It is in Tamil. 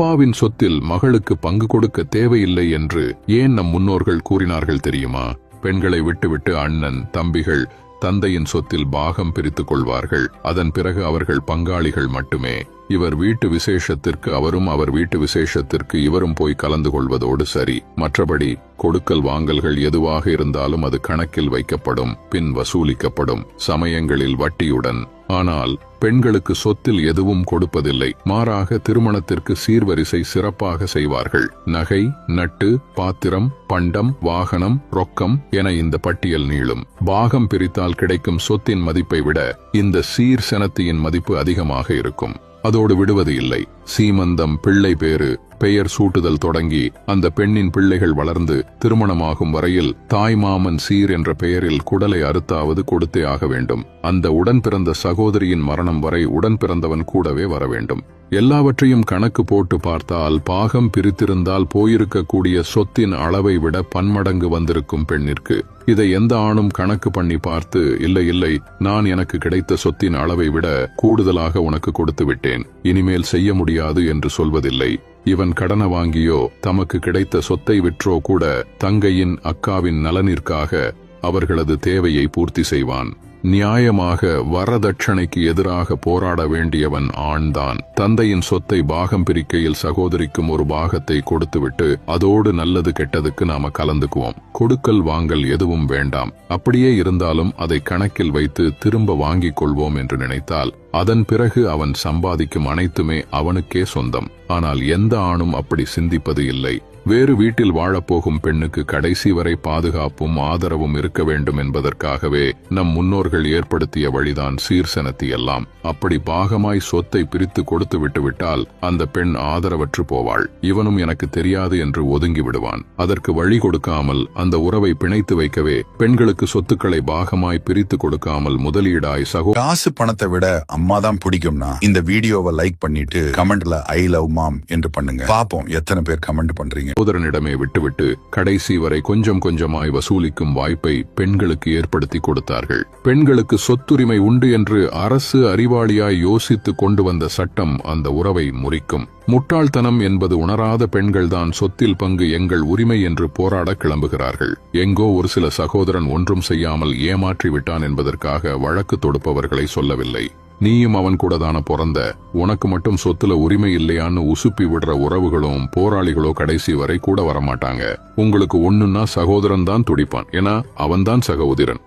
அப்பாவின் சொத்தில் மகளுக்கு பங்கு கொடுக்க தேவையில்லை என்று ஏன் நம் முன்னோர்கள் கூறினார்கள் தெரியுமா? பெண்களை விட்டுவிட்டு அண்ணன், தம்பிகள் தந்தையின் சொத்தில் பாகம் பிரித்துக் கொள்வார்கள். அதன் பிறகு அவர்கள் பங்காளிகள் மட்டுமே. இவர் வீட்டு விசேஷத்திற்கு அவரும், அவர் வீட்டு விசேஷத்திற்கு இவரும் போய் கலந்து கொள்வதோடு சரி. மற்றபடி கொடுக்கல் வாங்கல்கள் எதுவாக இருந்தாலும் அது கணக்கில் வைக்கப்படும், பின் வசூலிக்கப்படும், சமயங்களில் வட்டியுடன். ஆனால் பெண்களுக்கு சொத்தில் எதுவும் கொடுப்பதில்லை. மாறாக திருமணத்திற்கு சீர்வரிசை சிறப்பாக செய்வார்கள். நகை, நட்டு, பாத்திரம், பண்டம், வாகனம், ரொக்கம் என இந்த பட்டியல் நீளும். பாகம் பிரித்தால் கிடைக்கும் சொத்தின் மதிப்பை விட இந்த சீர் செனத்தியின் மதிப்பு அதிகமாக இருக்கும். அதோடு விடுவது இல்லை. சீமந்தம், பிள்ளை பேறு, பெயர் சூட்டுதல் தொடங்கி அந்த பெண்ணின் பிள்ளைகள் வளர்ந்து திருமணமாகும் வரையில் தாய்மாமன் சீர் என்ற பெயரில் குடலை அறுத்தாவது கொடுத்தே ஆக வேண்டும். அந்த உடன் பிறந்த சகோதரியின் மரணம் வரை உடன் பிறந்தவன் கூடவே வர வேண்டும். எல்லாவற்றையும் கணக்கு போட்டு பார்த்தால் பாகம் பிரித்திருந்தால் போயிருக்கக்கூடிய சொத்தின் அளவை விட பன்மடங்கு வந்திருக்கும் பெண்ணிற்கு. இதை எந்த ஆணும் கணக்கு பண்ணி பார்த்து, இல்லை இல்லை, நான் எனக்கு கிடைத்த சொத்தின் அளவை விட கூடுதலாக உனக்கு கொடுத்து விட்டேன், இனிமேல் செய்ய முடியாது என்று சொல்வதில்லை. இவன் கடன வாங்கியோ தமக்கு கிடைத்த சொத்தை விற்றோ கூட தங்கையின், அக்காவின் நலனிற்காக அவர்களது தேவையை பூர்த்தி செய்வான். நியாயமாக வரதட்சணைக்கு எதிராக போராட வேண்டியவன் ஆண்தான். தந்தையின் சொத்தை பாகம் பிரிக்கையில் சகோதரிக்கும் ஒரு பாகத்தை கொடுத்துவிட்டு அதோடு நல்லது கெட்டதுக்கு நாம கலந்துக்குவோம். கொடுக்கல் வாங்கல் எதுவும் வேண்டாம். அப்படியே இருந்தாலும் அதை கணக்கில் வைத்து திரும்ப வாங்கிக் கொள்வோம் என்று நினைத்தால் அதன் பிறகு அவன் சம்பாதிக்கும் அனைத்துமே அவனுக்கே சொந்தம். ஆனால் எந்த ஆணும் அப்படி சிந்திப்பது இல்லை. வேறு வீட்டில் வாழப்போகும் பெண்ணுக்கு கடைசி வரை பாதுகாப்பும் ஆதரவும் இருக்க வேண்டும் என்பதற்காகவே நம் முன்னோர்கள் ஏற்படுத்திய வழிதான் சீர்செனத்தி எல்லாம். அப்படி பாகமாய் சொத்தை பிரித்து கொடுத்து விட்டுவிட்டால் அந்த பெண் ஆதரவற்று போவாள். இவனும் எனக்கு தெரியாது என்று ஒதுங்கி விடுவான். அதற்கு வழி கொடுக்காமல் அந்த உறவை பிணைத்து வைக்கவே பெண்களுக்கு சொத்துக்களை பாகமாய் பிரித்து கொடுக்காமல் முதலீடாய் காசு பணத்தை விட அம்மாதான் பிடிக்கும்னா இந்த வீடியோவை லைக் பண்ணிட்டு கமெண்ட்ல ஐ லவ் மாம் என்று பண்ணுங்க. பாப்போம் எத்தனை பேர் கமெண்ட் பண்றீங்க. சகோதரனிடமே விட்டுவிட்டு கடைசி வரை கொஞ்சம் கொஞ்சமாய் வசூலிக்கும் வாய்ப்பை பெண்களுக்கு ஏற்படுத்தி கொடுத்தார்கள். பெண்களுக்கு சொத்துரிமை உண்டு என்று அரசு அறிவாளியாய் யோசித்து கொண்டு வந்த சட்டம் அந்த உறவை முறிக்கும். முட்டாள்தனம் என்பது உணராத பெண்கள்தான் சொத்தில் பங்கு எங்கள் உரிமை என்று போராட கிளம்புகிறார்கள். எங்கோ ஒரு சில சகோதரன் ஒன்றும் செய்யாமல் ஏமாற்றி விட்டான் என்பதற்காக வழக்கு தொடுப்பவர்களை சொல்லவில்லை. நீயும் அவன் கூட தான பிறந்த, உனக்கு மட்டும் சொத்துல உரிமை இல்லையான்னு உசுப்பி விடுற உறவுகளும் போராளிகளோ கடைசி வரை கூட வரமாட்டாங்க. உங்களுக்கு ஒண்ணுன்னா சகோதரன் தான் துடிப்பான், ஏன்னா அவன்தான் சகோதரன்.